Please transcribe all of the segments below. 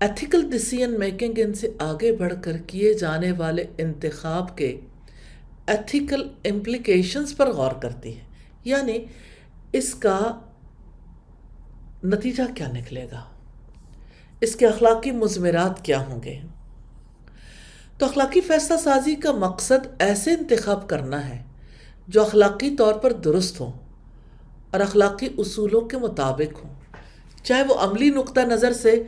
Ethical decision making in سے آگے بڑھ کر کیے جانے والے انتخاب کے ایتھیکل امپلیکیشنز پر غور کرتی ہے، یعنی اس کا نتیجہ کیا نکلے گا، اس کے اخلاقی مضمرات کیا ہوں گے۔ تو اخلاقی فیصلہ سازی کا مقصد ایسے انتخاب کرنا ہے جو اخلاقی طور پر درست ہوں اور اخلاقی اصولوں کے مطابق ہوں، چاہے وہ عملی نقطہ نظر سے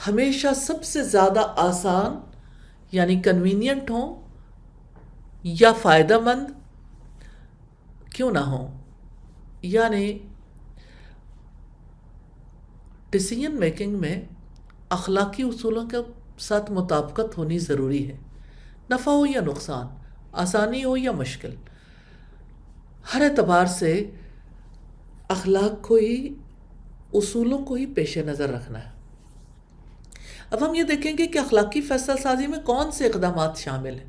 ہمیشہ سب سے زیادہ آسان یعنی کنوینینٹ ہوں یا فائدہ مند کیوں نہ ہوں۔ یعنی ڈیسیژن میکنگ میں اخلاقی اصولوں کے ساتھ مطابقت ہونی ضروری ہے، نفع ہو یا نقصان، آسانی ہو یا مشکل، ہر اعتبار سے اخلاق کو ہی، اصولوں کو ہی پیش نظر رکھنا ہے۔ اب ہم یہ دیکھیں گے کہ اخلاقی فیصلہ سازی میں کون سے اقدامات شامل ہیں۔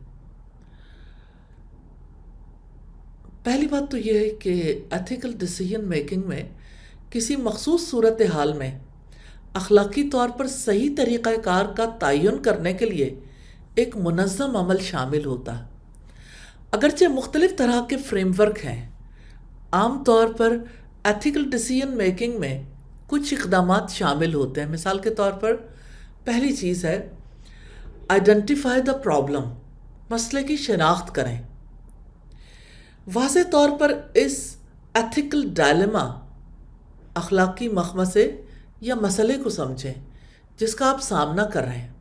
پہلی بات تو یہ ہے کہ ایتھیکل ڈیسیژن میکنگ میں کسی مخصوص صورتحال میں اخلاقی طور پر صحیح طریقہ کار کا تعین کرنے کے لیے ایک منظم عمل شامل ہوتا ہے۔ اگرچہ مختلف طرح کے فریم ورک ہیں، عام طور پر ایتھیکل ڈیسیژن میکنگ میں کچھ اقدامات شامل ہوتے ہیں۔ مثال کے طور پر پہلی چیز ہے آئیڈینٹیفائی دا پرابلم، مسئلے کی شناخت کریں۔ واضح طور پر اس ایتھیکل ڈائلیما، اخلاقی مخمصے یا مسئلے کو سمجھیں جس کا آپ سامنا کر رہے ہیں۔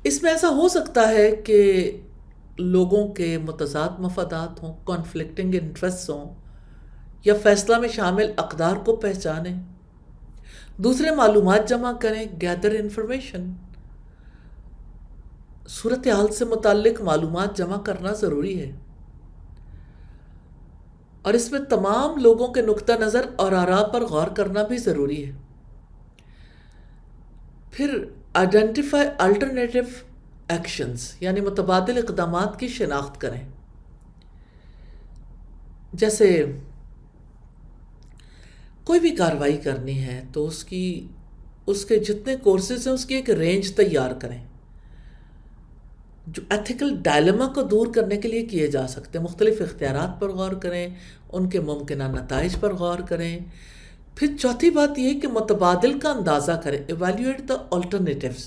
اس میں ایسا ہو سکتا ہے کہ لوگوں کے متضاد مفادات ہوں، کانفلکٹنگ انٹرسٹ ہوں، یا فیصلہ میں شامل اقدار کو پہچانیں، دوسرے معلومات جمع کریں، گیدر انفارمیشن۔ صورتحال سے متعلق معلومات جمع کرنا ضروری ہے، اور اس میں تمام لوگوں کے نقطہ نظر اور آراء پر غور کرنا بھی ضروری ہے۔ پھر آئیڈینٹیفائی الٹرنیٹیو ایکشنز، یعنی متبادل اقدامات کی شناخت کریں۔ جیسے کوئی بھی کارروائی کرنی ہے تو اس کے جتنے کورسز ہیں اس کی ایک رینج تیار کریں جو ایتھیکل ڈائلیما کو دور کرنے کے لیے کیے جا سکتے ہیں۔ مختلف اختیارات پر غور کریں، ان کے ممکنہ نتائج پر غور کریں۔ پھر چوتھی بات یہ ہے کہ متبادل کا اندازہ کریں، ایویلیویٹ دا آلٹرنیٹیوز۔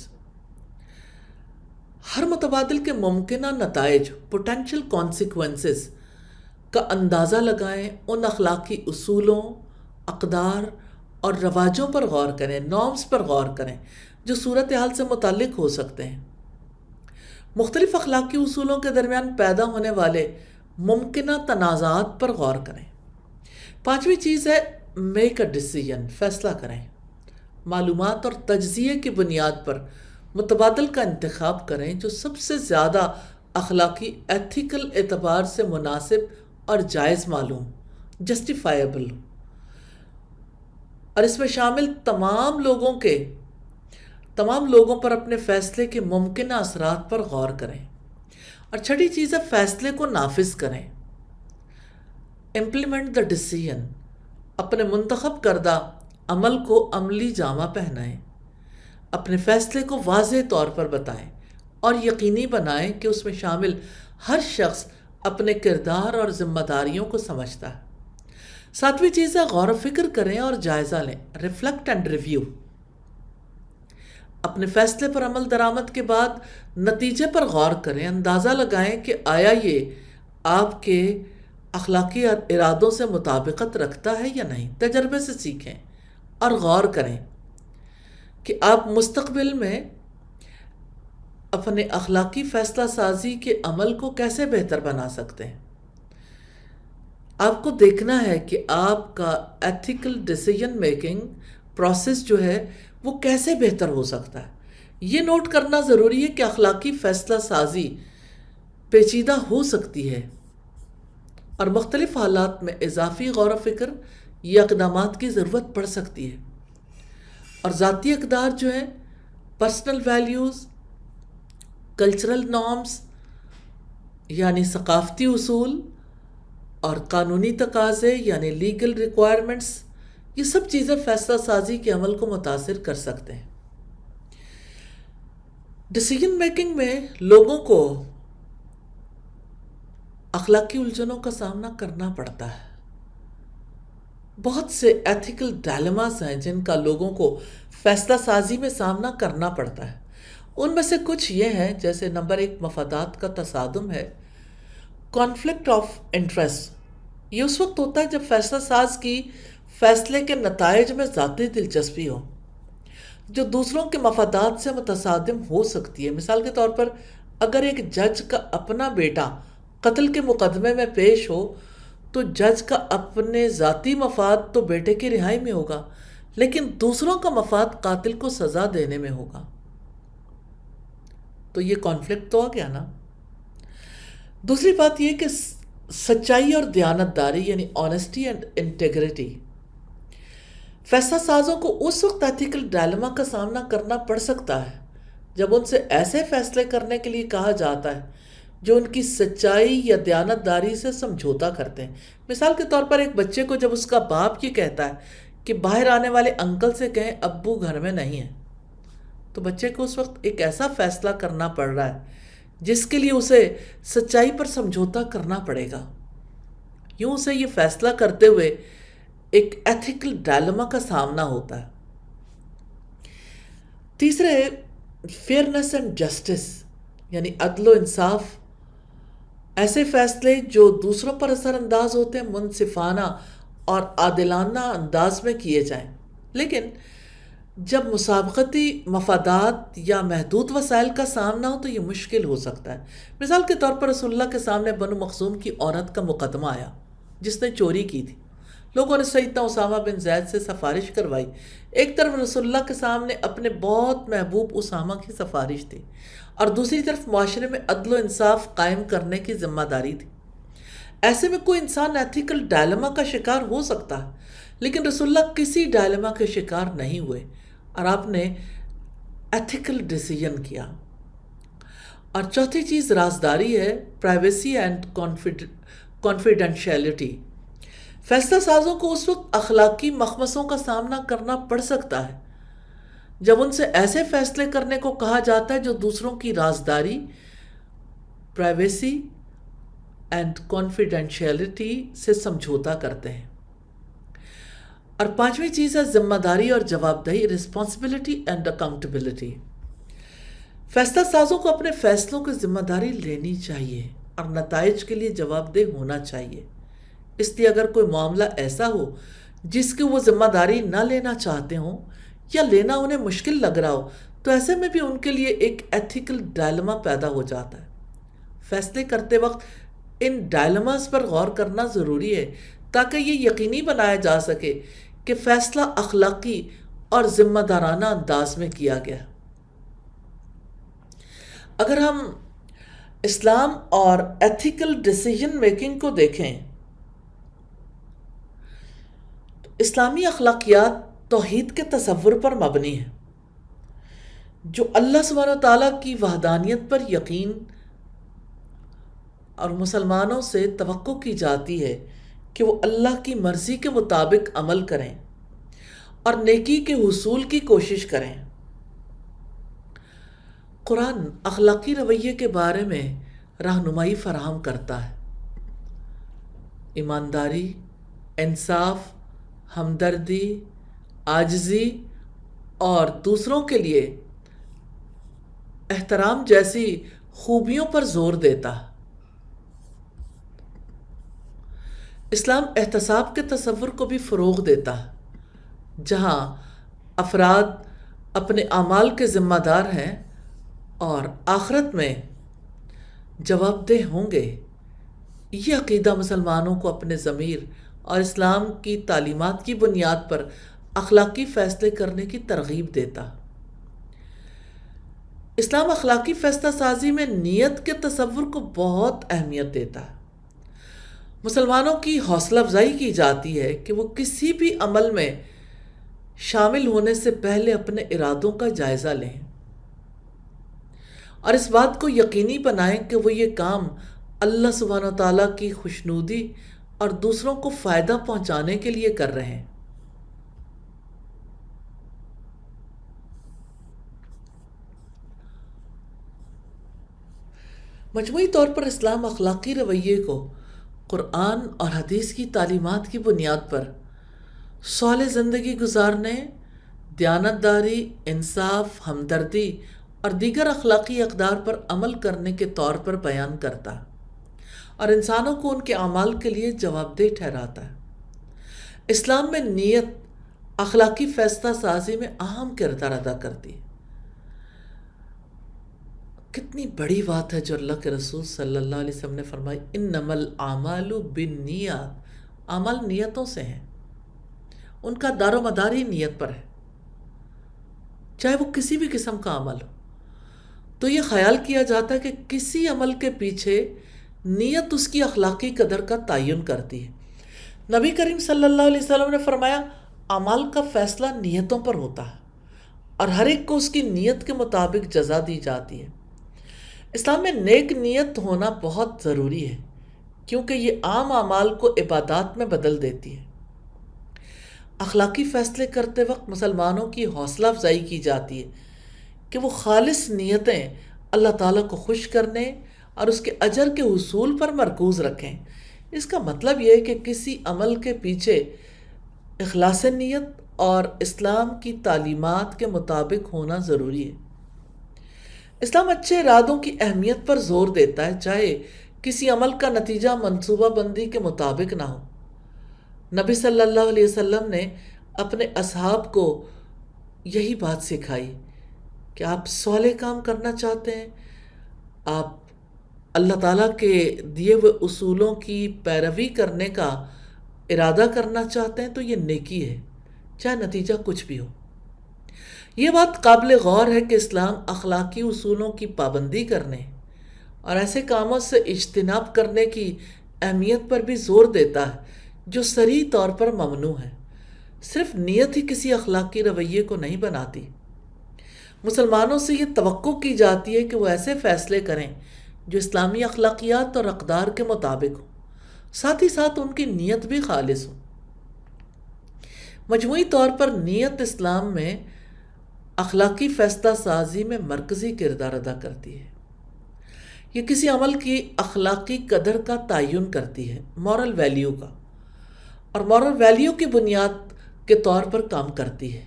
ہر متبادل کے ممکنہ نتائج، پوٹینشیل کانسیکوینسز کا اندازہ لگائیں، ان اخلاقی اصولوں، اقدار اور رواجوں پر غور کریں، نارمز پر غور کریں جو صورتحال سے متعلق ہو سکتے ہیں۔ مختلف اخلاقی اصولوں کے درمیان پیدا ہونے والے ممکنہ تنازعات پر غور کریں۔ پانچویں چیز ہے میک اے ڈیسیژن، فیصلہ کریں۔ معلومات اور تجزیے کی بنیاد پر متبادل کا انتخاب کریں جو سب سے زیادہ اخلاقی ایتھیکل اعتبار سے مناسب اور جائز معلوم، جسٹیفائیبل، اور اس میں شامل تمام لوگوں پر اپنے فیصلے کے ممکنہ اثرات پر غور کریں۔ اور چھٹی چیز ہے فیصلے کو نافذ کریں، امپلیمنٹ دا ڈیسیژن، اپنے منتخب کردہ عمل کو عملی جامہ پہنائیں، اپنے فیصلے کو واضح طور پر بتائیں اور یقینی بنائیں کہ اس میں شامل ہر شخص اپنے کردار اور ذمہ داریوں کو سمجھتا ہے۔ ساتویں چیز ہے غور و فکر کریں اور جائزہ لیں، ریفلیکٹ اینڈ ریویو۔ اپنے فیصلے پر عمل درآمد کے بعد نتیجے پر غور کریں، اندازہ لگائیں کہ آیا یہ آپ کے اخلاقی ارادوں سے مطابقت رکھتا ہے یا نہیں۔ تجربے سے سیکھیں اور غور کریں کہ آپ مستقبل میں اپنے اخلاقی فیصلہ سازی کے عمل کو کیسے بہتر بنا سکتے ہیں۔ آپ کو دیکھنا ہے کہ آپ کا ایتھیکل ڈیسیژن میکنگ پروسیس جو ہے وہ کیسے بہتر ہو سکتا ہے۔ یہ نوٹ کرنا ضروری ہے کہ اخلاقی فیصلہ سازی پیچیدہ ہو سکتی ہے اور مختلف حالات میں اضافی غور و فکر یا اقدامات کی ضرورت پڑ سکتی ہے، اور ذاتی اقدار جو ہیں، پرسنل ویلیوز، کلچرل نارمز یعنی ثقافتی اصول، اور قانونی تقاضے یعنی لیگل ریکوائرمنٹس، یہ سب چیزیں فیصلہ سازی کے عمل کو متاثر کر سکتے ہیں۔ ڈسیجن میکنگ میں لوگوں کو اخلاقی الجھنوں کا سامنا کرنا پڑتا ہے. بہت سے ایتھیکل ڈائلماز ہیں جن کا لوگوں کو فیصلہ سازی میں سامنا کرنا پڑتا ہے. ان میں سے کچھ یہ ہیں، جیسے نمبر 1 مفادات کا تصادم ہے. کانفلکٹ آف انٹرسٹ یہ اس وقت ہوتا ہے جب فیصلہ ساز کی فیصلے کے نتائج میں ذاتی دلچسپی ہو جو دوسروں کے مفادات سے متصادم ہو سکتی ہے. مثال کے طور پر اگر ایک جج کا اپنا بیٹا قتل کے مقدمے میں پیش ہو تو جج کا اپنے ذاتی مفاد تو بیٹے کی رہائی میں ہوگا، لیکن دوسروں کا مفاد قاتل کو سزا دینے میں ہوگا. تو یہ کانفلکٹ تو آ گیا نا. دوسری بات یہ کہ سچائی اور دیانتداری یعنی آنیسٹی اینڈ انٹیگریٹی. فیصلہ سازوں کو اس وقت ایتھیکل ڈائلما کا سامنا کرنا پڑ سکتا ہے جب ان سے ایسے فیصلے کرنے کے لیے کہا جاتا ہے جو ان کی سچائی یا دیانتداری سے سمجھوتا کرتے ہیں. مثال کے طور پر ایک بچے کو جب اس کا باپ یہ کہتا ہے کہ باہر آنے والے انکل سے کہیں ابو گھر میں نہیں ہیں، تو بچے کو اس وقت ایک ایسا فیصلہ کرنا پڑ رہا ہے جس کے لیے اسے سچائی پر سمجھوتا کرنا پڑے گا. یوں اسے یہ فیصلہ کرتے ہوئے ایک ایتھیکل ڈائلما کا سامنا ہوتا ہے. تیسرے فیئرنیس اینڈ جسٹس یعنی عدل و انصاف. ایسے فیصلے جو دوسروں پر اثر انداز ہوتے ہیں منصفانہ اور عادلانہ انداز میں کیے جائیں، لیکن جب مسابقتی مفادات یا محدود وسائل کا سامنا ہو تو یہ مشکل ہو سکتا ہے. مثال کے طور پر رسول اللہ کے سامنے بنو مخزوم کی عورت کا مقدمہ آیا جس نے چوری کی تھی. لوگوں نے سیدنا اسامہ بن زید سے سفارش کروائی. ایک طرف رسول اللہ کے سامنے اپنے بہت محبوب اسامہ کی سفارش تھی اور دوسری طرف معاشرے میں عدل و انصاف قائم کرنے کی ذمہ داری تھی. ایسے میں کوئی انسان ایتھیکل ڈائلما کا شکار ہو سکتا ہے، لیکن رسول اللہ کسی ڈائلما کے شکار نہیں ہوئے اور آپ نے ایتھیکل ڈیسیژن کیا. اور چوتھی چیز رازداری ہے، پرائیویسی اینڈ کانفیڈینشیلٹی. فیصلہ سازوں کو اس وقت اخلاقی مخمصوں کا سامنا کرنا پڑ سکتا ہے جب ان سے ایسے فیصلے کرنے کو کہا جاتا ہے جو دوسروں کی رازداری، پرائیویسی اینڈ کانفیڈینشیلٹی سے سمجھوتا کرتے ہیں. اور پانچویں چیز ہے ذمہ داری اور جواب دہی، رسپانسبلٹی اینڈ اکاؤنٹیبلٹی. فیصلہ سازوں کو اپنے فیصلوں کی ذمہ داری لینی چاہیے اور نتائج کے لیے جواب دہ ہونا چاہیے. اس لیے اگر کوئی معاملہ ایسا ہو جس کی وہ ذمہ داری نہ لینا چاہتے ہوں یا لینا انہیں مشکل لگ رہا ہو تو ایسے میں بھی ان کے لیے ایک ایتھیکل ڈائلما پیدا ہو جاتا ہے. فیصلے کرتے وقت ان ڈائلماز پر غور کرنا ضروری ہے تاکہ یہ یقینی بنایا جا سکے کہ فیصلہ اخلاقی اور ذمہ دارانہ انداز میں کیا گیا. اگر ہم اسلام اور ایتھیکل ڈیسیژن میکنگ کو دیکھیں تو اسلامی اخلاقیات توحید کے تصور پر مبنی ہے جو اللہ سبحانہ و تعالیٰ کی وحدانیت پر یقین اور مسلمانوں سے توقع کی جاتی ہے کہ وہ اللہ کی مرضی کے مطابق عمل کریں اور نیکی کے حصول کی کوشش کریں. قرآن اخلاقی رویے کے بارے میں رہنمائی فراہم کرتا ہے. ایمانداری، انصاف، ہمدردی، عاجزی اور دوسروں کے لیے احترام جیسی خوبیوں پر زور دیتا ہے. اسلام احتساب کے تصور کو بھی فروغ دیتا ہے جہاں افراد اپنے اعمال کے ذمہ دار ہیں اور آخرت میں جواب دہ ہوں گے. یہ عقیدہ مسلمانوں کو اپنے ضمیر اور اسلام کی تعلیمات کی بنیاد پر اخلاقی فیصلے کرنے کی ترغیب دیتا. اسلام اخلاقی فیصلہ سازی میں نیت کے تصور کو بہت اہمیت دیتا ہے. مسلمانوں کی حوصلہ افزائی کی جاتی ہے کہ وہ کسی بھی عمل میں شامل ہونے سے پہلے اپنے ارادوں کا جائزہ لیں اور اس بات کو یقینی بنائیں کہ وہ یہ کام اللہ سبحانہ و تعالیٰ کی خوشنودی اور دوسروں کو فائدہ پہنچانے کے لیے کر رہے ہیں. مجموعی طور پر اسلام اخلاقی رویے کو قرآن اور حدیث کی تعلیمات کی بنیاد پر صالح زندگی گزارنے، دیانتداری، انصاف، ہمدردی اور دیگر اخلاقی اقدار پر عمل کرنے کے طور پر بیان کرتا ہے اور انسانوں کو ان کے اعمال کے لیے جواب دہ ٹھہراتا ہے۔ اسلام میں نیت اخلاقی فیصلہ سازی میں اہم کردار ادا کرتی ہے۔ کتنی بڑی بات ہے جو اللہ کے رسول صلی اللہ علیہ وسلم نے فرمائی، انما الاعمال بالنیات، اعمال نیتوں سے ہیں، ان کا دار و مدار ہی نیت پر ہے، چاہے وہ کسی بھی قسم کا عمل ہو۔ تو یہ خیال کیا جاتا ہے کہ کسی عمل کے پیچھے نیت اس کی اخلاقی قدر کا تعین کرتی ہے۔ نبی کریم صلی اللہ علیہ وسلم نے فرمایا، اعمال کا فیصلہ نیتوں پر ہوتا ہے اور ہر ایک کو اس کی نیت کے مطابق جزا دی جاتی ہے۔ اسلام میں نیک نیت ہونا بہت ضروری ہے کیونکہ یہ عام اعمال کو عبادات میں بدل دیتی ہے۔ اخلاقی فیصلے کرتے وقت مسلمانوں کی حوصلہ افزائی کی جاتی ہے کہ وہ خالص نیتیں اللہ تعالیٰ کو خوش کرنے اور اس کے اجر کے حصول پر مرکوز رکھیں۔ اس کا مطلب یہ ہے کہ کسی عمل کے پیچھے اخلاص نیت اور اسلام کی تعلیمات کے مطابق ہونا ضروری ہے۔ اسلام اچھے ارادوں کی اہمیت پر زور دیتا ہے، چاہے کسی عمل کا نتیجہ منصوبہ بندی کے مطابق نہ ہو۔ نبی صلی اللہ علیہ وسلم نے اپنے اصحاب کو یہی بات سکھائی کہ آپ صالح کام کرنا چاہتے ہیں، آپ اللہ تعالیٰ کے دیے ہوئے اصولوں کی پیروی کرنے کا ارادہ کرنا چاہتے ہیں تو یہ نیکی ہے، چاہے نتیجہ کچھ بھی ہو۔ یہ بات قابل غور ہے کہ اسلام اخلاقی اصولوں کی پابندی کرنے اور ایسے کاموں سے اجتناب کرنے کی اہمیت پر بھی زور دیتا ہے جو صریح طور پر ممنوع ہے۔ صرف نیت ہی کسی اخلاقی رویے کو نہیں بناتی۔ مسلمانوں سے یہ توقع کی جاتی ہے کہ وہ ایسے فیصلے کریں جو اسلامی اخلاقیات اور اقدار کے مطابق ہوں، ساتھ ہی ساتھ ان کی نیت بھی خالص ہو۔ مجموعی طور پر نیت اسلام میں اخلاقی فیصلہ سازی میں مرکزی کردار ادا کرتی ہے۔ یہ کسی عمل کی اخلاقی قدر کا تعین کرتی ہے، مورل ویلیو کا، اور مورل ویلیو کی بنیاد کے طور پر کام کرتی ہے۔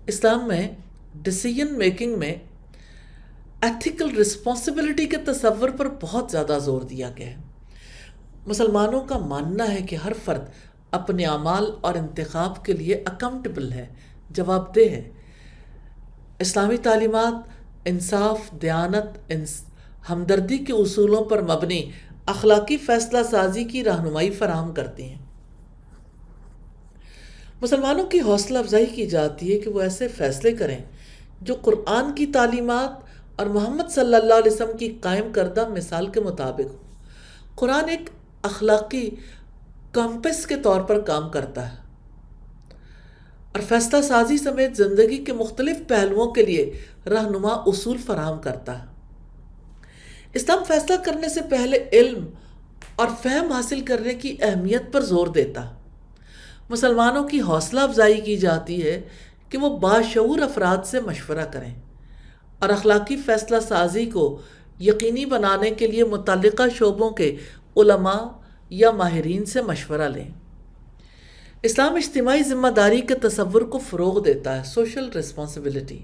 اسلام میں ڈیسیژن میکنگ میں ایتھیکل رسپانسبلٹی کے تصور پر بہت زیادہ زور دیا گیا ہے۔ مسلمانوں کا ماننا ہے کہ ہر فرد اپنے اعمال اور انتخاب کے لیے اکاؤنٹیبل ہے، جواب دہ ہے۔ اسلامی تعلیمات انصاف، دیانت، ہمدردی کے اصولوں پر مبنی اخلاقی فیصلہ سازی کی رہنمائی فراہم کرتی ہیں۔ مسلمانوں کی حوصلہ افزائی کی جاتی ہے کہ وہ ایسے فیصلے کریں جو قرآن کی تعلیمات اور محمد صلی اللہ علیہ وسلم کی قائم کردہ مثال کے مطابق ہو۔ قرآن ایک اخلاقی کمپس کے طور پر کام کرتا ہے اور فیصلہ سازی سمیت زندگی کے مختلف پہلوؤں کے لیے رہنما اصول فراہم کرتا ہے۔ اسلام فیصلہ کرنے سے پہلے علم اور فہم حاصل کرنے کی اہمیت پر زور دیتا ہے۔ مسلمانوں کی حوصلہ افزائی کی جاتی ہے کہ وہ باشعور افراد سے مشورہ کریں اور اخلاقی فیصلہ سازی کو یقینی بنانے کے لیے متعلقہ شعبوں کے علماء یا ماہرین سے مشورہ لیں۔ اسلام اجتماعی ذمہ داری کے تصور کو فروغ دیتا ہے، سوشل رسپانسبلٹی،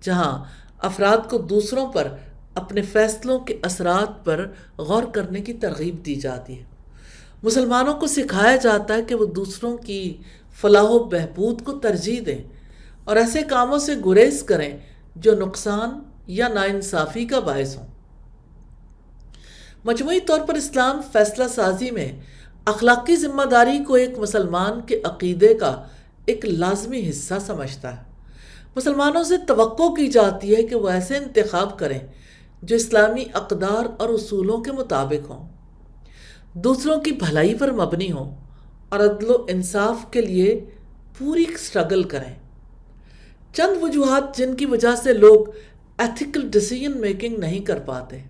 جہاں افراد کو دوسروں پر اپنے فیصلوں کے اثرات پر غور کرنے کی ترغیب دی جاتی ہے۔ مسلمانوں کو سکھایا جاتا ہے کہ وہ دوسروں کی فلاح و بہبود کو ترجیح دیں اور ایسے کاموں سے گریز کریں جو نقصان یا ناانصافی کا باعث ہوں۔ مجموعی طور پر اسلام فیصلہ سازی میں اخلاقی ذمہ داری کو ایک مسلمان کے عقیدے کا ایک لازمی حصہ سمجھتا ہے۔ مسلمانوں سے توقع کی جاتی ہے کہ وہ ایسے انتخاب کریں جو اسلامی اقدار اور اصولوں کے مطابق ہوں، دوسروں کی بھلائی پر مبنی ہوں اور عدل و انصاف کے لیے پوری سٹرگل کریں۔ چند وجوہات جن کی وجہ سے لوگ ایتھیکل ڈیسیژن میکنگ نہیں کر پاتے۔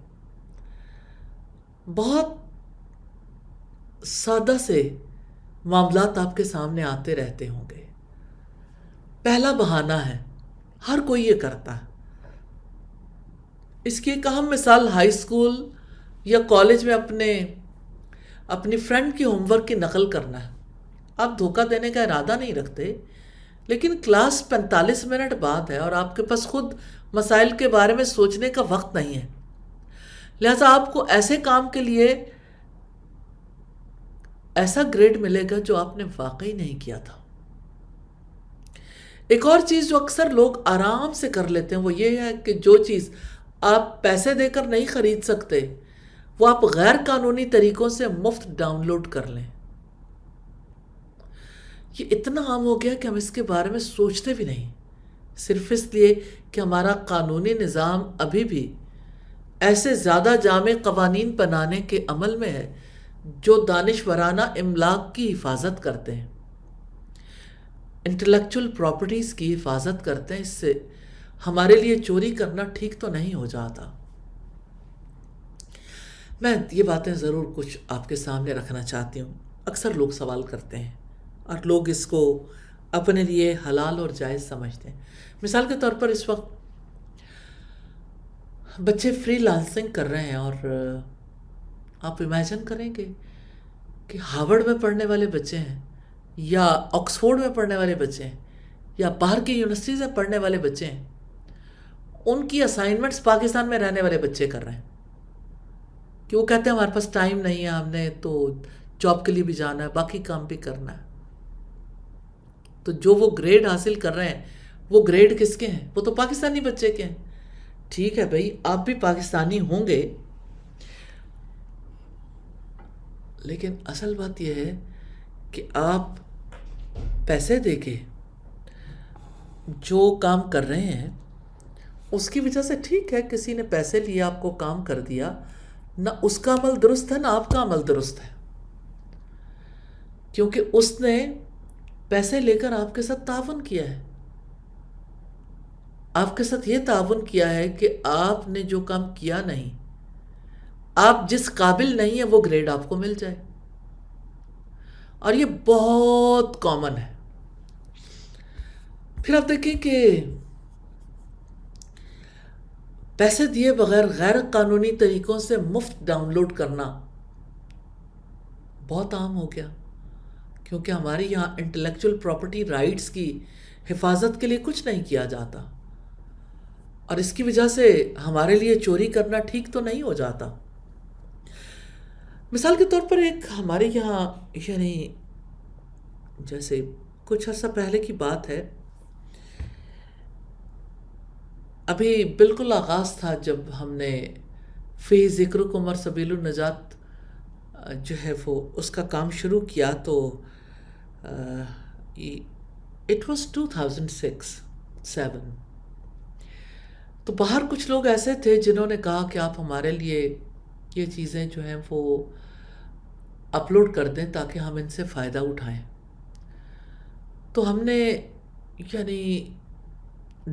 بہت سادہ سے معاملات آپ کے سامنے آتے رہتے ہوں گے۔ پہلا بہانہ ہے، ہر کوئی یہ کرتا ہے۔ اس کی ایک اہم مثال ہائی اسکول یا کالج میں اپنی فرینڈ کی ہوم ورک کی نقل کرنا ہے. آپ دھوکہ دینے کا ارادہ نہیں رکھتے، لیکن کلاس 45 منٹ بعد ہے اور آپ کے پاس خود مسائل کے بارے میں سوچنے کا وقت نہیں ہے. لہٰذا آپ کو ایسے کام کے لیے ایسا گریڈ ملے گا جو آپ نے واقعی نہیں کیا تھا. ایک اور چیز جو اکثر لوگ آرام سے کر لیتے ہیں وہ یہ ہے کہ جو چیز آپ پیسے دے کر نہیں خرید سکتے وہ آپ غیر قانونی طریقوں سے مفت ڈاؤن لوڈ کر لیں. یہ اتنا عام ہو گیا کہ ہم اس کے بارے میں سوچتے بھی نہیں، صرف اس لیے کہ ہمارا قانونی نظام ابھی بھی ایسے زیادہ جامع قوانین بنانے کے عمل میں ہے جو دانشورانہ املاک کی حفاظت کرتے ہیں، انٹلیکچول پراپرٹیز کی حفاظت کرتے ہیں. اس سے ہمارے لیے چوری کرنا ٹھیک تو نہیں ہو جاتا. میں یہ باتیں ضرور کچھ آپ کے سامنے رکھنا چاہتی ہوں. اکثر لوگ سوال کرتے ہیں اور لوگ اس کو اپنے لیے حلال اور جائز سمجھتے ہیں. مثال کے طور پر اس وقت بچے فری لانسنگ کر رہے ہیں، اور آپ امیجن کریں گے کہ ہارورڈ میں پڑھنے والے بچے ہیں یا آکسفورڈ میں پڑھنے والے بچے ہیں یا باہر کی یونیورسٹیز میں پڑھنے والے بچے ہیں، ان کی اسائنمنٹس پاکستان میں رہنے والے بچے کر رہے ہیں کہ وہ کہتے ہیں ہمارے پاس ٹائم نہیں ہے، ہم نے تو جاب کے لیے بھی جانا ہے، باقی کام بھی کرنا ہے. تو جو وہ گریڈ حاصل کر رہے ہیں وہ گریڈ کس کے ہیں؟ وہ تو پاکستانی بچے کے ہیں. ٹھیک ہے بھائی، آپ بھی پاکستانی ہوں گے، لیکن اصل بات یہ ہے کہ آپ پیسے دے کے جو کام کر رہے ہیں اس کی وجہ سے ٹھیک ہے کسی نے پیسے لیے آپ کو کام کر دیا، نہ اس کا عمل درست ہے نہ آپ کا عمل درست ہے، کیونکہ اس نے پیسے لے کر آپ کے ساتھ تعاون کیا ہے. آپ کے ساتھ یہ تعاون کیا ہے کہ آپ نے جو کام کیا نہیں، آپ جس قابل نہیں ہیں وہ گریڈ آپ کو مل جائے. اور یہ بہت کامن ہے. پھر آپ دیکھیں کہ پیسے دیے بغیر غیر قانونی طریقوں سے مفت ڈاؤن لوڈ کرنا بہت عام ہو گیا، کیونکہ ہمارے یہاں انٹلیکچول پراپرٹی رائٹس کی حفاظت کے لیے کچھ نہیں کیا جاتا، اور اس کی وجہ سے ہمارے لیے چوری کرنا ٹھیک تو نہیں ہو جاتا. مثال کے طور پر ایک ہمارے یہاں یعنی جیسے کچھ عرصہ پہلے کی بات ہے، ابھی بالکل آغاز تھا جب ہم نے فی ذکرکم اور سبیل النجات جو ہے وہ اس کا کام شروع کیا. تو اٹ واز 2006-7. تو باہر کچھ لوگ ایسے تھے جنہوں نے کہا کہ آپ ہمارے لیے یہ چیزیں جو ہیں وہ اپلوڈ کر دیں تاکہ ہم ان سے فائدہ اٹھائیں. تو ہم نے یعنی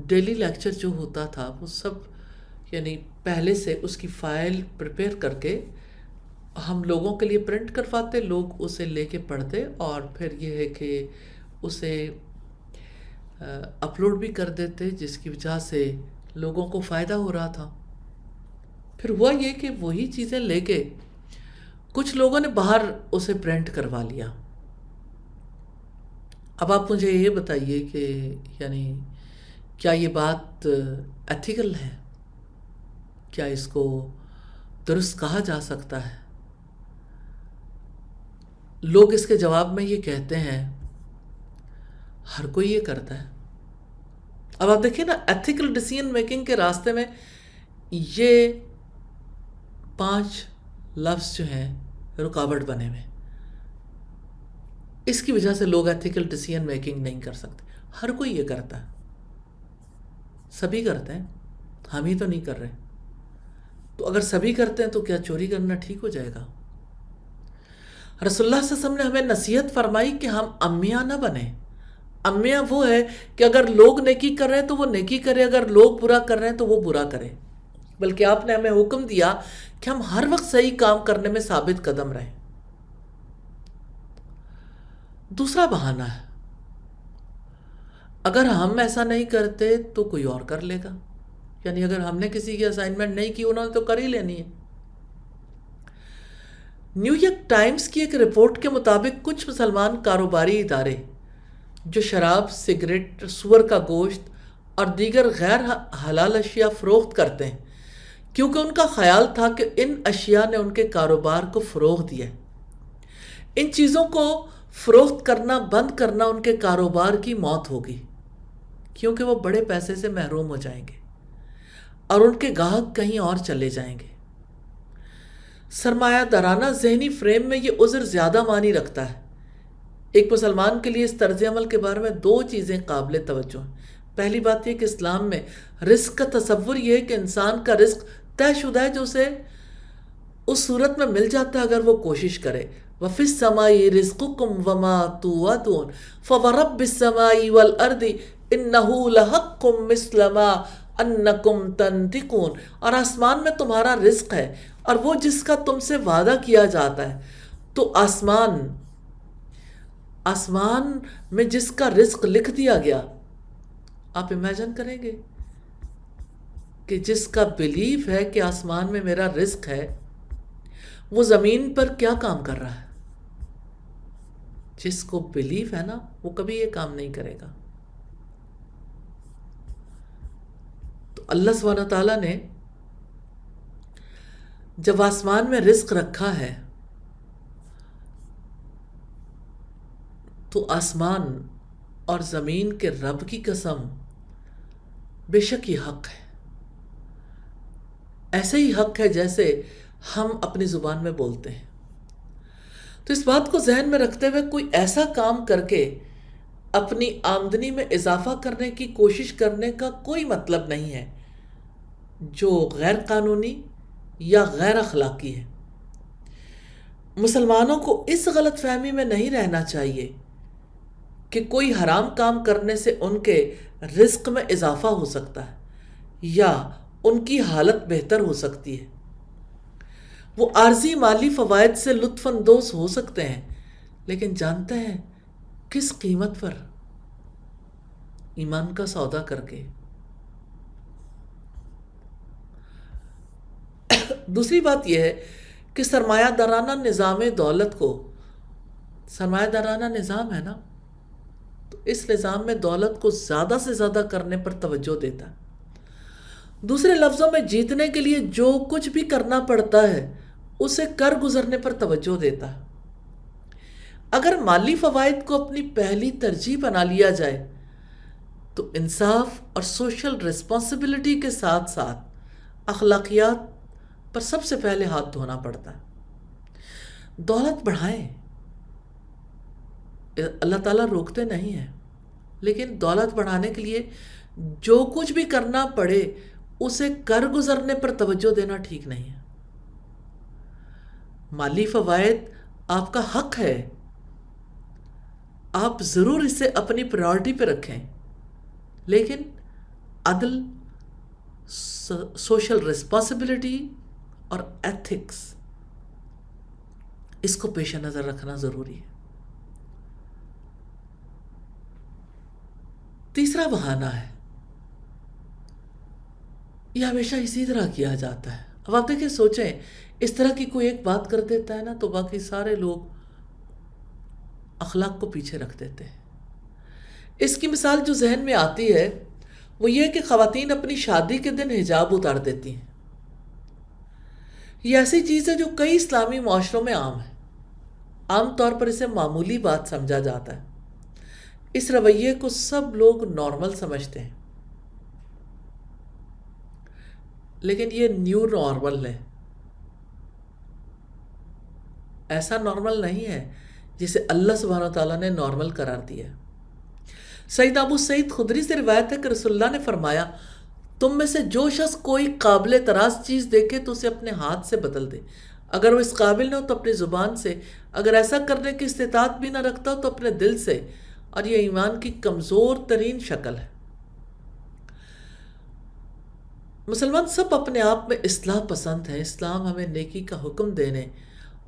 ڈیلی لیکچر جو ہوتا تھا وہ سب یعنی پہلے سے اس کی فائل پریپیئر کر کے ہم لوگوں کے لیے پرنٹ کرواتے، لوگ اسے لے کے پڑھتے اور پھر یہ ہے کہ اسے اپلوڈ بھی کر دیتے، جس کی وجہ سے لوگوں کو فائدہ ہو رہا تھا. پھر ہوا یہ کہ وہی چیزیں لے کے کچھ لوگوں نے باہر اسے پرنٹ کروا لیا. اب آپ مجھے یہ بتائیے کہ یعنی کیا یہ بات ایتھیکل ہے؟ کیا اس کو درست کہا جا سکتا ہے؟ لوگ اس کے جواب میں یہ کہتے ہیں ہر کوئی یہ کرتا ہے. اب آپ دیکھیں نا، ایتھیکل ڈیسیژن میکنگ کے راستے میں یہ 5 لفظ جو ہیں رکاوٹ بنے ہوئے. اس کی وجہ سے لوگ ایتھیکل ڈیسیژن میکنگ نہیں کر سکتے. ہر کوئی یہ کرتا ہے، سبھی کرتے ہیں، ہم ہی تو نہیں کر رہے. تو اگر سبھی کرتے ہیں تو کیا چوری کرنا ٹھیک ہو جائے گا؟ رسول اللہ صلی اللہ علیہ وسلم نے ہمیں نصیحت فرمائی کہ ہم امیہ نہ بنیں. امیہ وہ ہے کہ اگر لوگ نیکی کر رہے ہیں تو وہ نیکی کرے، اگر لوگ برا کر رہے ہیں تو وہ برا کرے. بلکہ آپ نے ہمیں حکم دیا کہ ہم ہر وقت صحیح کام کرنے میں ثابت قدم رہیں. دوسرا بہانہ ہے، اگر ہم ایسا نہیں کرتے تو کوئی اور کر لے گا. یعنی اگر ہم نے کسی کی اسائنمنٹ نہیں کی، انہوں نے تو کر ہی لینی ہے. نیو یارک ٹائمز کی ایک رپورٹ کے مطابق کچھ مسلمان کاروباری ادارے جو شراب، سگریٹ، سور کا گوشت اور دیگر غیر حلال اشیاء فروخت کرتے ہیں کیونکہ ان کا خیال تھا کہ ان اشیاء نے ان کے کاروبار کو فروغ دیا ہے۔ ان چیزوں کو فروخت کرنا بند کرنا ان کے کاروبار کی موت ہوگی کیونکہ وہ بڑے پیسے سے محروم ہو جائیں گے اور ان کے گاہک کہیں اور چلے جائیں گے۔ سرمایہ دارانہ ذہنی فریم میں یہ عذر زیادہ معنی رکھتا ہے۔ ایک مسلمان کے لیے اس طرز عمل کے بارے میں دو چیزیں قابل توجہ ہیں۔ پہلی بات یہ کہ اسلام میں رزق کا تصور یہ ہے کہ انسان کا رزق طے شدہ ہے جو اسے اس صورت میں مل جاتا ہے اگر وہ کوشش کرے۔ وَفِي السَّمَاءِ رِزْقُكُمْ وَمَا تُوعَدُونَ فَوَرَبِّ السَّمَاءِ وَالْأَرْضِ إِنَّهُ لَحَقٌّ مِثْلَ مَا أَنَّكُمْ تَنطِقُونَ، اور آسمان میں تمہارا رزق ہے اور وہ جس کا تم سے وعدہ کیا جاتا ہے۔ تو آسمان میں جس کا رزق لکھ دیا گیا، آپ امیجن کریں گے کہ جس کا بلیف ہے کہ آسمان میں میرا رزق ہے وہ زمین پر کیا کام کر رہا ہے؟ جس کو بلیف ہے نا وہ کبھی یہ کام نہیں کرے گا۔ تو اللہ سبحانہ تعالیٰ نے جب آسمان میں رزق رکھا ہے تو آسمان اور زمین کے رب کی قسم بے شک یہ حق ہے، ایسے ہی حق ہے جیسے ہم اپنی زبان میں بولتے ہیں۔ تو اس بات کو ذہن میں رکھتے ہوئے کوئی ایسا کام کر کے اپنی آمدنی میں اضافہ کرنے کی کوشش کرنے کا کوئی مطلب نہیں ہے جو غیر قانونی یا غیر اخلاقی ہے۔ مسلمانوں کو اس غلط فہمی میں نہیں رہنا چاہیے کہ کوئی حرام کام کرنے سے ان کے رزق میں اضافہ ہو سکتا ہے یا ان کی حالت بہتر ہو سکتی ہے۔ وہ عارضی مالی فوائد سے لطف اندوز ہو سکتے ہیں، لیکن جانتے ہیں کس قیمت پر؟ ایمان کا سودا کر کے۔ دوسری بات یہ ہے کہ سرمایہ دارانہ نظام دولت کو، سرمایہ دارانہ نظام ہے نا، تو اس نظام میں دولت کو زیادہ سے زیادہ کرنے پر توجہ دیتا ہے۔ دوسرے لفظوں میں جیتنے کے لیے جو کچھ بھی کرنا پڑتا ہے اسے کر گزرنے پر توجہ دیتا ہے۔ اگر مالی فوائد کو اپنی پہلی ترجیح بنا لیا جائے تو انصاف اور سوشل ریسپانسبلٹی کے ساتھ ساتھ اخلاقیات پر سب سے پہلے ہاتھ دھونا پڑتا ہے۔ دولت بڑھائیں، اللہ تعالیٰ روکتے نہیں ہیں، لیکن دولت بڑھانے کے لیے جو کچھ بھی کرنا پڑے اسے کر گزرنے پر توجہ دینا ٹھیک نہیں ہے۔ مالی فوائد آپ کا حق ہے، آپ ضرور اسے اپنی پرائورٹی پہ رکھیں، لیکن عدل، سوشل ریسپانسبلٹی اور ایتھکس اس کو پیش نظر رکھنا ضروری ہے۔ تیسرا بہانہ ہے، یہ ہمیشہ اسی طرح کیا جاتا ہے۔ اب آپ دیکھیں، سوچیں، اس طرح کی کوئی ایک بات کر دیتا ہے نا تو باقی سارے لوگ اخلاق کو پیچھے رکھ دیتے ہیں۔ اس کی مثال جو ذہن میں آتی ہے وہ یہ کہ خواتین اپنی شادی کے دن حجاب اتار دیتی ہیں۔ یہ ایسی چیز ہے جو کئی اسلامی معاشروں میں عام ہے، عام طور پر اسے معمولی بات سمجھا جاتا ہے۔ اس رویے کو سب لوگ نارمل سمجھتے ہیں، لیکن یہ نیو نارمل ہے، ایسا نارمل نہیں ہے جسے اللہ سبحانہ وتعالیٰ نے نارمل قرار دیا ہے۔ سیدنا ابو سعید خدری سے روایت ہے کہ رسول اللہ نے فرمایا، تم میں سے جو شخص کوئی قابل اعتراض چیز دیکھے تو اسے اپنے ہاتھ سے بدل دے، اگر وہ اس قابل نہ ہو تو اپنی زبان سے، اگر ایسا کرنے کی استطاعت بھی نہ رکھتا ہو تو اپنے دل سے، اور یہ ایمان کی کمزور ترین شکل ہے۔ مسلمان سب اپنے آپ میں اصلاح پسند ہیں۔ اسلام ہمیں نیکی کا حکم دینے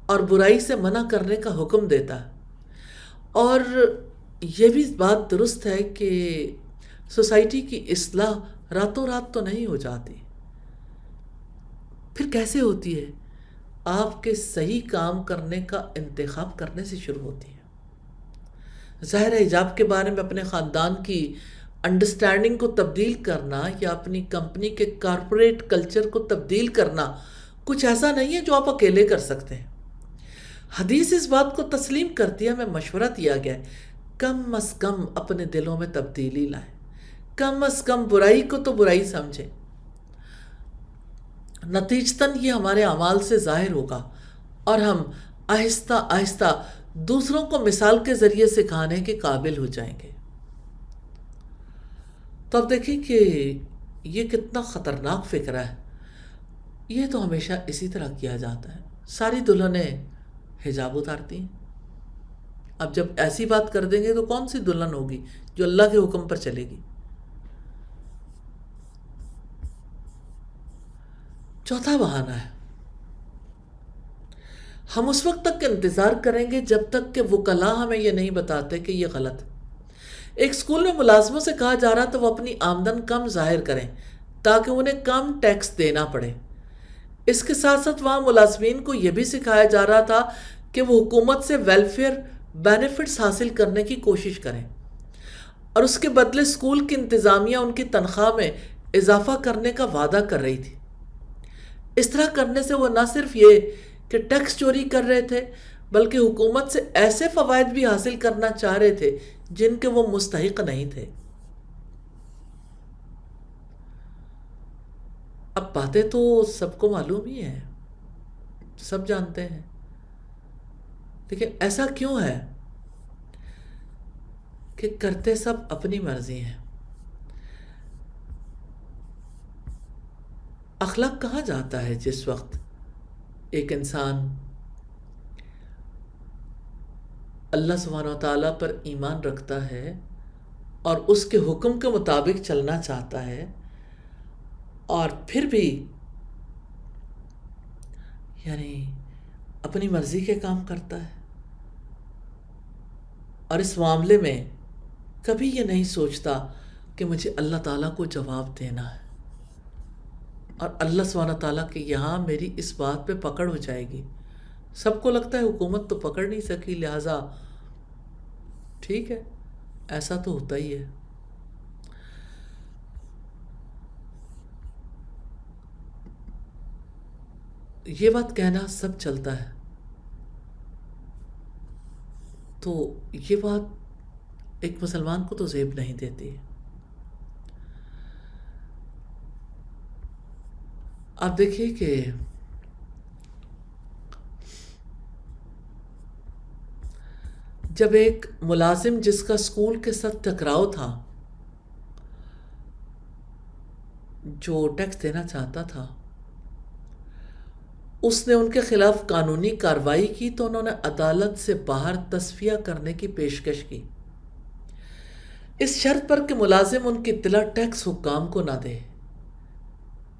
اور برائی سے منع کرنے کا حکم دیتا ہے، اور یہ بھی بات درست ہے کہ سوسائٹی کی اصلاح راتوں رات تو نہیں ہو جاتی۔ پھر کیسے ہوتی ہے؟ آپ کے صحیح کام کرنے کا انتخاب کرنے سے شروع ہوتی ہے۔ ظاہر ہے حجاب کے بارے میں اپنے خاندان کی انڈرسٹینڈنگ کو تبدیل کرنا یا اپنی کمپنی کے کارپوریٹ کلچر کو تبدیل کرنا کچھ ایسا نہیں ہے جو آپ اکیلے کر سکتے ہیں۔ حدیث اس بات کو تسلیم کرتی ہے، ہمیں مشورہ دیا گیا ہے کم از کم اپنے دلوں میں تبدیلی لائیں، کم از کم برائی کو تو برائی سمجھیں۔ نتیجتاً یہ ہمارے اعمال سے ظاہر ہوگا اور ہم آہستہ آہستہ دوسروں کو مثال کے ذریعے سکھانے کے قابل ہو جائیں گے۔ تو اب دیکھیں کہ یہ کتنا خطرناک فکرہ ہے۔ یہ تو ہمیشہ اسی طرح کیا جاتا ہے، ساری دلہنیں حجاب اتارتی ہیں۔ اب جب ایسی بات کر دیں گے تو کون سی دلہن ہوگی جو اللہ کے حکم پر چلے گی؟ چوتھا بہانہ ہے، ہم اس وقت تک انتظار کریں گے جب تک کہ وکلاء ہمیں یہ نہیں بتاتے کہ یہ غلط ہے۔ ایک سکول میں ملازموں سے کہا جا رہا تھا وہ اپنی آمدن کم ظاہر کریں تاکہ انہیں کم ٹیکس دینا پڑے۔ اس کے ساتھ ساتھ وہاں ملازمین کو یہ بھی سکھایا جا رہا تھا کہ وہ حکومت سے ویلفیئر بینیفٹس حاصل کرنے کی کوشش کریں، اور اس کے بدلے سکول کی انتظامیہ ان کی تنخواہ میں اضافہ کرنے کا وعدہ کر رہی تھی۔ اس طرح کرنے سے وہ نہ صرف یہ کہ ٹیکس چوری کر رہے تھے بلکہ حکومت سے ایسے فوائد بھی حاصل کرنا چاہ رہے تھے جن کے وہ مستحق نہیں تھے۔ اب باتیں تو سب کو معلوم ہی ہیں، سب جانتے ہیں، لیکن ایسا کیوں ہے کہ کرتے سب اپنی مرضی ہیں؟ اخلاق کہاں جاتا ہے جس وقت ایک انسان اللہ سبحانہ و تعالیٰ پر ایمان رکھتا ہے اور اس کے حکم کے مطابق چلنا چاہتا ہے، اور پھر بھی یعنی اپنی مرضی کے کام کرتا ہے، اور اس معاملے میں کبھی یہ نہیں سوچتا کہ مجھے اللہ تعالیٰ کو جواب دینا ہے، اور اللہ سبحانہ تعالیٰ کہ یہاں میری اس بات پہ پکڑ ہو جائے گی۔ سب کو لگتا ہے حکومت تو پکڑ نہیں سکی، لہٰذا ٹھیک ہے، ایسا تو ہوتا ہی ہے۔ یہ بات کہنا سب چلتا ہے، تو یہ بات ایک مسلمان کو تو زیب نہیں دیتی۔ آپ دیکھیے کہ جب ایک ملازم جس کا اسکول کے ساتھ ٹکراؤ تھا، جو ٹیکس دینا چاہتا تھا، اس نے ان کے خلاف قانونی کارروائی کی تو انہوں نے عدالت سے باہر تصفیہ کرنے کی پیشکش کی، اس شرط پر کہ ملازم ان کی اطلاع ٹیکس حکام کو نہ دے۔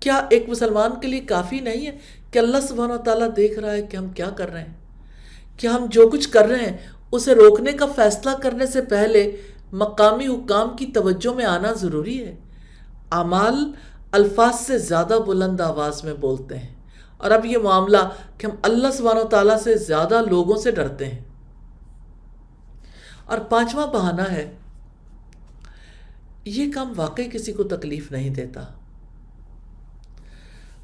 کیا ایک مسلمان کے لیے کافی نہیں ہے کہ اللہ سبحانہ و تعالیٰ دیکھ رہا ہے کہ ہم کیا کر رہے ہیں؟ کیا ہم جو کچھ کر رہے ہیں اسے روکنے کا فیصلہ کرنے سے پہلے مقامی حکام کی توجہ میں آنا ضروری ہے؟ اعمال الفاظ سے زیادہ بلند آواز میں بولتے ہیں، اور اب یہ معاملہ کہ ہم اللہ سبحانہ و تعالیٰ سے زیادہ لوگوں سے ڈرتے ہیں۔ اور پانچواں بہانہ ہے، یہ کام واقعی کسی کو تکلیف نہیں دیتا۔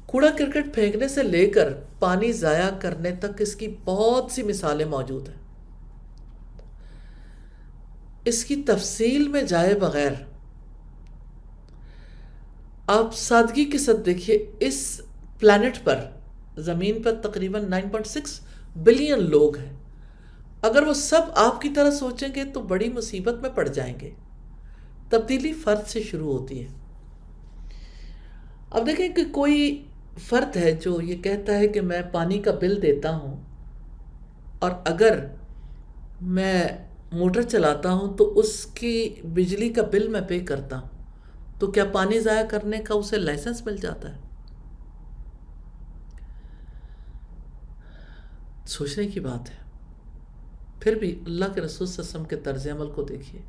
کوڑا کرکٹ پھینکنے سے لے کر پانی ضائع کرنے تک اس کی بہت سی مثالیں موجود ہیں۔ اس کی تفصیل میں جائے بغیر آپ سادگی کے ساتھ دیکھیے، اس پلانٹ پر، زمین پر تقریباً 9.6 بلین لوگ ہیں۔ اگر وہ سب آپ کی طرح سوچیں گے تو بڑی مصیبت میں پڑ جائیں گے۔ تبدیلی فرد سے شروع ہوتی ہے۔ اب دیکھیں کہ کوئی فرد ہے جو یہ کہتا ہے کہ میں پانی کا بل دیتا ہوں، اور اگر میں موٹر چلاتا ہوں تو اس کی بجلی کا بل میں پے کرتا ہوں، تو کیا پانی ضائع کرنے کا اسے لائسنس مل جاتا ہے؟ سوچنے کی بات ہے۔ پھر بھی اللہ کے رسول صلی اللہ علیہ وسلم کے طرز عمل کو دیکھیے،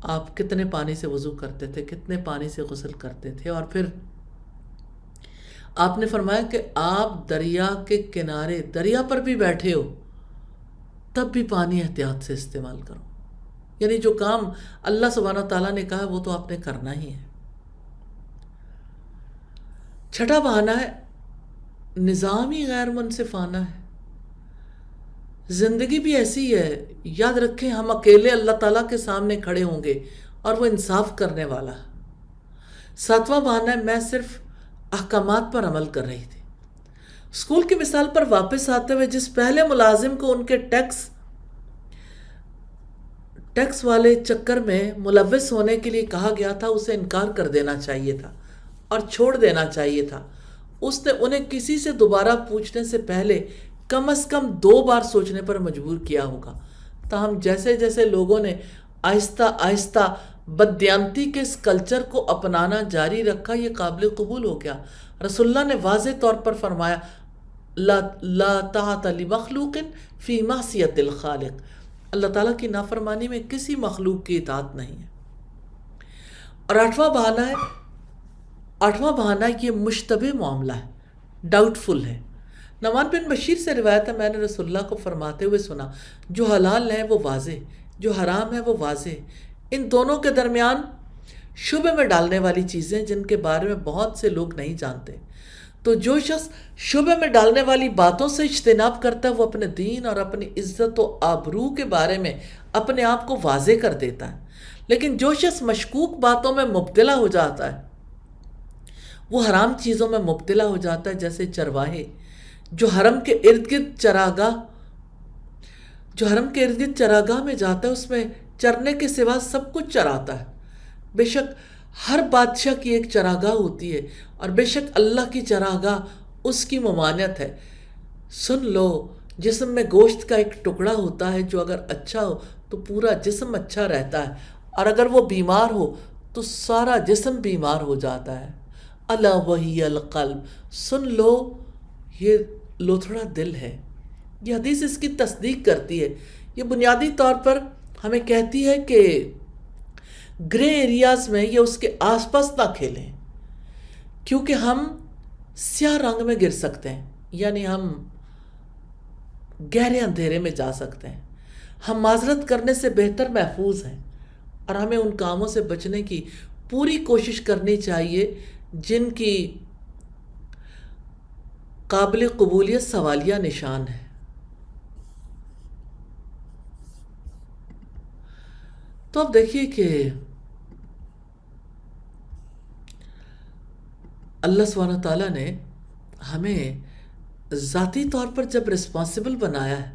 آپ کتنے پانی سے وضو کرتے تھے، کتنے پانی سے غسل کرتے تھے، اور پھر آپ نے فرمایا کہ آپ دریا کے کنارے دریا پر بھی بیٹھے ہو تب بھی پانی احتیاط سے استعمال کرو، یعنی جو کام اللہ سبحانہ تعالیٰ نے کہا وہ تو آپ نے کرنا ہی ہے۔ چھٹا بہانہ ہے نظامی غیر منصفانہ ہے۔ زندگی بھی ایسی ہے، یاد رکھیں ہم اکیلے اللہ تعالیٰ کے سامنے کھڑے ہوں گے اور وہ انصاف کرنے والا ہے۔ ساتواں بہانہ ہے میں صرف احکامات پر عمل کر رہی تھی۔ اسکول کی مثال پر واپس آتے ہوئے جس پہلے ملازم کو ان کے ٹیکس والے چکر میں ملوث ہونے کے لیے کہا گیا تھا اسے انکار کر دینا چاہیے تھا اور چھوڑ دینا چاہیے تھا، اس نے انہیں کسی سے دوبارہ پوچھنے سے پہلے کم از کم 2 بار سوچنے پر مجبور کیا ہوگا۔ تاہم جیسے جیسے لوگوں نے آہستہ آہستہ بددیانتی کے اس کلچر کو اپنانا جاری رکھا، یہ قابل قبول ہو گیا۔ رسول اللہ نے واضح طور پر فرمایا لا طاعت لمخلوق فی معصیت الخالق، اللہ تعالیٰ کی نافرمانی میں کسی مخلوق کی اطاعت نہیں ہے۔ اور آٹھواں بہانہ یہ مشتبہ معاملہ ہے، ڈاؤٹ فل ہے۔ نعمان بن بشیر سے روایت ہے میں نے رسول اللہ کو فرماتے ہوئے سنا جو حلال ہے وہ واضح، جو حرام ہے وہ واضح، ان دونوں کے درمیان شبہ میں ڈالنے والی چیزیں جن کے بارے میں بہت سے لوگ نہیں جانتے، تو جو شخص شبہ میں ڈالنے والی باتوں سے اجتناب کرتا ہے وہ اپنے دین اور اپنی عزت و آبرو کے بارے میں اپنے آپ کو واضح کر دیتا ہے، لیکن جو شخص مشکوک باتوں میں مبتلا ہو جاتا ہے وہ حرام چیزوں میں مبتلا ہو جاتا ہے، جیسے چرواہے جو حرم کے ارد گرد چراگاہ میں جاتا ہے، اس میں چرنے کے سوا سب کچھ چراتا ہے۔ بے شک ہر بادشاہ کی ایک چراگاہ ہوتی ہے اور بے شک اللہ کی چراگاہ اس کی ممانعت ہے۔ سن لو جسم میں گوشت کا ایک ٹکڑا ہوتا ہے جو اگر اچھا ہو تو پورا جسم اچھا رہتا ہے، اور اگر وہ بیمار ہو تو سارا جسم بیمار ہو جاتا ہے۔ الا وہی القلب، سن لو یہ لوتھڑا دل ہے۔ یہ حدیث اس کی تصدیق کرتی ہے۔ یہ بنیادی طور پر ہمیں کہتی ہے کہ گرے ایریاز میں یا اس کے آس پاس نہ کھیلیں، کیونکہ ہم سیاہ رنگ میں گر سکتے ہیں، یعنی ہم گہرے اندھیرے میں جا سکتے ہیں۔ ہم معذرت کرنے سے بہتر محفوظ ہیں، اور ہمیں ان کاموں سے بچنے کی پوری کوشش کرنی چاہیے جن کی قابل قبولیت سوالیہ نشان ہے۔ تو اب دیکھیے کہ اللہ سبحانہ تعالیٰ نے ہمیں ذاتی طور پر جب رسپانسبل بنایا ہے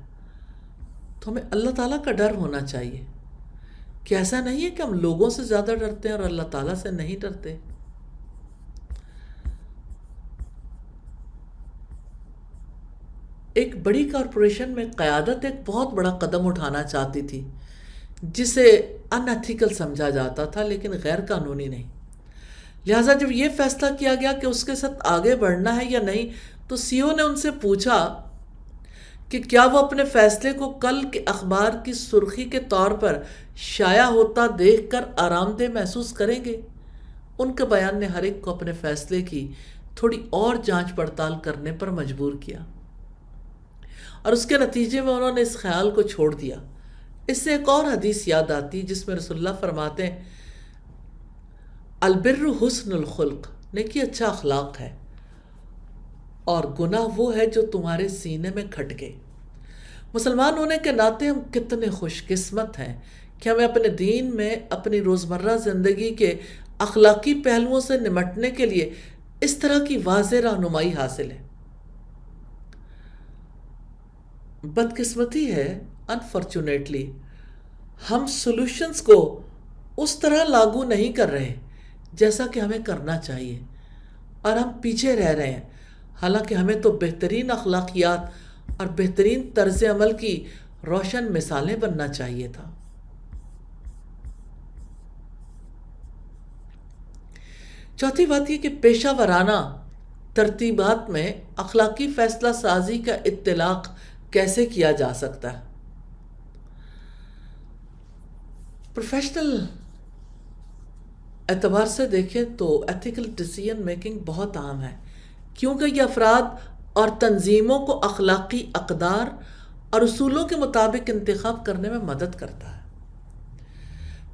تو ہمیں اللہ تعالیٰ کا ڈر ہونا چاہیے، کہ ایسا نہیں ہے کہ ہم لوگوں سے زیادہ ڈرتے ہیں اور اللہ تعالیٰ سے نہیں ڈرتے۔ ایک بڑی کارپوریشن میں قیادت ایک بہت بڑا قدم اٹھانا چاہتی تھی جسے ان ایتھیکل سمجھا جاتا تھا لیکن غیر قانونی نہیں۔ لہٰذا جب یہ فیصلہ کیا گیا کہ اس کے ساتھ آگے بڑھنا ہے یا نہیں، تو سی او نے ان سے پوچھا کہ کیا وہ اپنے فیصلے کو کل کے اخبار کی سرخی کے طور پر شائع ہوتا دیکھ کر آرام دہ محسوس کریں گے؟ ان کے بیان نے ہر ایک کو اپنے فیصلے کی تھوڑی اور جانچ پڑتال کرنے پر مجبور کیا، اور اس کے نتیجے میں انہوں نے اس خیال کو چھوڑ دیا۔ اس سے ایک اور حدیث یاد آتی جس میں رسول اللہ فرماتے ہیں البر حسن الخلق، نیکی اچھا اخلاق ہے، اور گناہ وہ ہے جو تمہارے سینے میں کھٹکے۔ مسلمان ہونے کے ناطے ہم کتنے خوش قسمت ہیں کہ ہمیں اپنے دین میں اپنی روزمرہ زندگی کے اخلاقی پہلوؤں سے نمٹنے کے لیے اس طرح کی واضح رہنمائی حاصل ہے۔ بدقسمتی ہے انفارچونیٹلی ہم سولوشنز کو اس طرح لاگو نہیں کر رہے جیسا کہ ہمیں کرنا چاہیے، اور ہم پیچھے رہ رہے ہیں، حالانکہ ہمیں تو بہترین اخلاقیات اور بہترین طرز عمل کی روشن مثالیں بننا چاہیے تھا۔ چوتھی بات یہ کہ پیشہ ورانہ ترتیبات میں اخلاقی فیصلہ سازی کا اطلاق کیسے کیا جا سکتا ہے۔ پروفیشنل اعتبار سے دیکھیں تو ایتھیکل ڈیسیژن میکنگ بہت عام ہے کیونکہ یہ افراد اور تنظیموں کو اخلاقی اقدار اور اصولوں کے مطابق انتخاب کرنے میں مدد کرتا ہے۔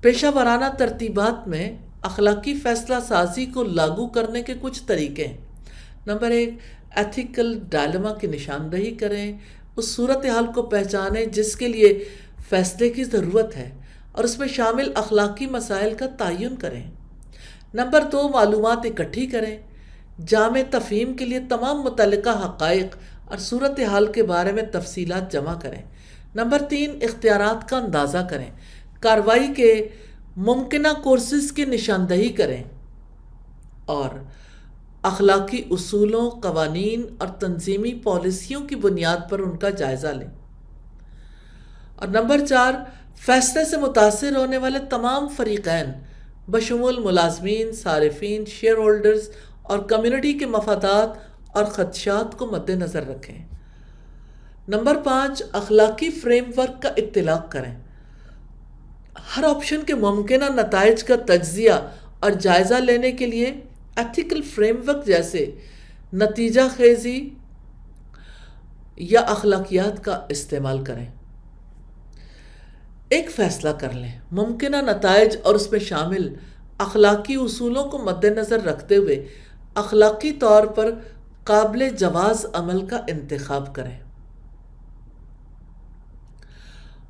پیشہ ورانہ ترتیبات میں اخلاقی فیصلہ سازی کو لاگو کرنے کے کچھ طریقے ہیں۔ نمبر 1، ایتھیکل ڈائلما کی نشاندہی کریں۔ اس صورتحال کو پہچانیں جس کے لیے فیصلے کی ضرورت ہے اور اس میں شامل اخلاقی مسائل کا تعین کریں۔ نمبر 2، معلومات اکٹھی کریں۔ جامع تفہیم کے لیے تمام متعلقہ حقائق اور صورتحال کے بارے میں تفصیلات جمع کریں۔ نمبر 3، اختیارات کا اندازہ کریں۔ کارروائی کے ممکنہ کورسز کی نشاندہی کریں اور اخلاقی اصولوں، قوانین اور تنظیمی پالیسیوں کی بنیاد پر ان کا جائزہ لیں۔ اور نمبر 4، فیصلے سے متاثر ہونے والے تمام فریقین بشمول ملازمین، صارفین، شیئر ہولڈرز اور کمیونٹی کے مفادات اور خدشات کو مد نظر رکھیں۔ نمبر 5، اخلاقی فریم ورک کا اطلاق کریں۔ ہر آپشن کے ممکنہ نتائج کا تجزیہ اور جائزہ لینے کے لیے ایتھیکل فریم ورک جیسے نتیجہ خیزی یا اخلاقیات کا استعمال کریں۔ ایک فیصلہ کر لیں، ممکنہ نتائج اور اس میں شامل اخلاقی اصولوں کو مد نظر رکھتے ہوئے اخلاقی طور پر قابل جواز عمل کا انتخاب کریں۔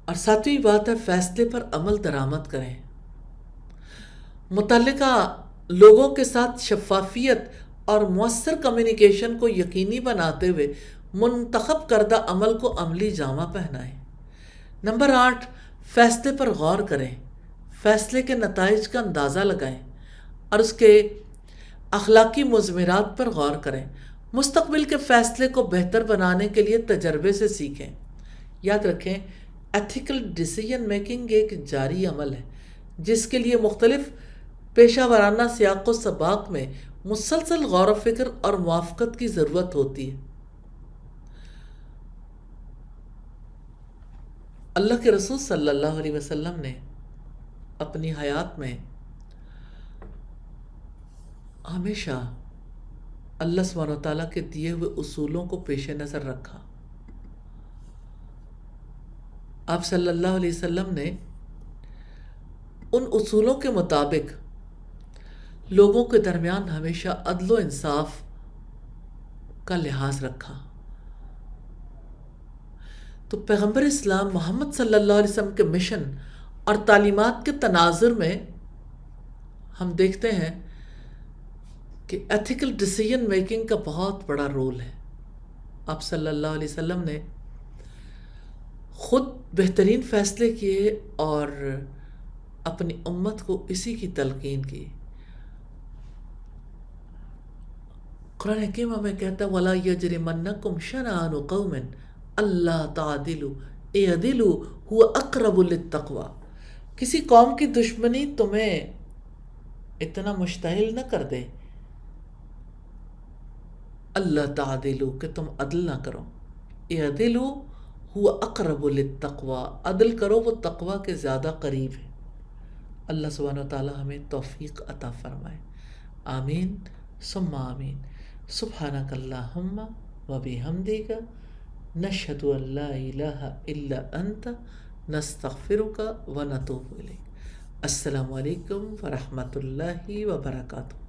اور ساتویں بات ہے، فیصلے پر عمل درآمد کریں۔ متعلقہ لوگوں کے ساتھ شفافیت اور مؤثر کمیونیکیشن کو یقینی بناتے ہوئے منتخب کردہ عمل کو عملی جامہ پہنائیں۔ نمبر 8، فیصلے پر غور کریں، فیصلے کے نتائج کا اندازہ لگائیں اور اس کے اخلاقی مضمرات پر غور کریں۔ مستقبل کے فیصلے کو بہتر بنانے کے لیے تجربے سے سیکھیں۔ یاد رکھیں، ایتھیکل ڈیسیژن میکنگ ایک جاری عمل ہے جس کے لیے مختلف پیشہ ورانہ سیاق و سباق میں مسلسل غور و فکر اور موافقت کی ضرورت ہوتی ہے۔ اللہ کے رسول صلی اللہ علیہ وسلم نے اپنی حیات میں ہمیشہ اللہ سبحانہ و تعالیٰ کے دیے ہوئے اصولوں کو پیش نظر رکھا۔ آپ صلی اللہ علیہ وسلم نے ان اصولوں کے مطابق لوگوں کے درمیان ہمیشہ عدل و انصاف کا لحاظ رکھا۔ تو پیغمبر اسلام محمد صلی اللہ علیہ وسلم کے مشن اور تعلیمات کے تناظر میں ہم دیکھتے ہیں کہ ایتھیکل ڈیسیژن میکنگ کا بہت بڑا رول ہے۔ آپ صلی اللہ علیہ وسلم نے خود بہترین فیصلے کیے اور اپنی امت کو اسی کی تلقین کی۔ قرآن حکیم ہمیں کہتا ہے وَلَا يَجْرِمَنَّكُمْ شَنَآنُ قَوْمٍ أَلَّا تَعْدِلُوا اعْدِلُوا هُوَ أَقْرَبُ لِلتَّقْوَىٰ۔ کسی قوم کی دشمنی تمہیں اتنا مشتعل نہ کر دے اللہ تعدلوا کہ تم عدل نہ کرو، اعدلوا هو اقرب للتقویٰ، عدل کرو وہ تقویٰ کے زیادہ قریب ہے۔ اللہ سبحانہ و تعالی ہمیں توفیق عطا فرمائے، آمین ثم آمین۔ سبحانک اللہم و بحمدک نشہد ان لا الہ الا انت نستغفرک و نتوب الیک۔ السلام علیکم ورحمۃ اللہ وبرکاتہ۔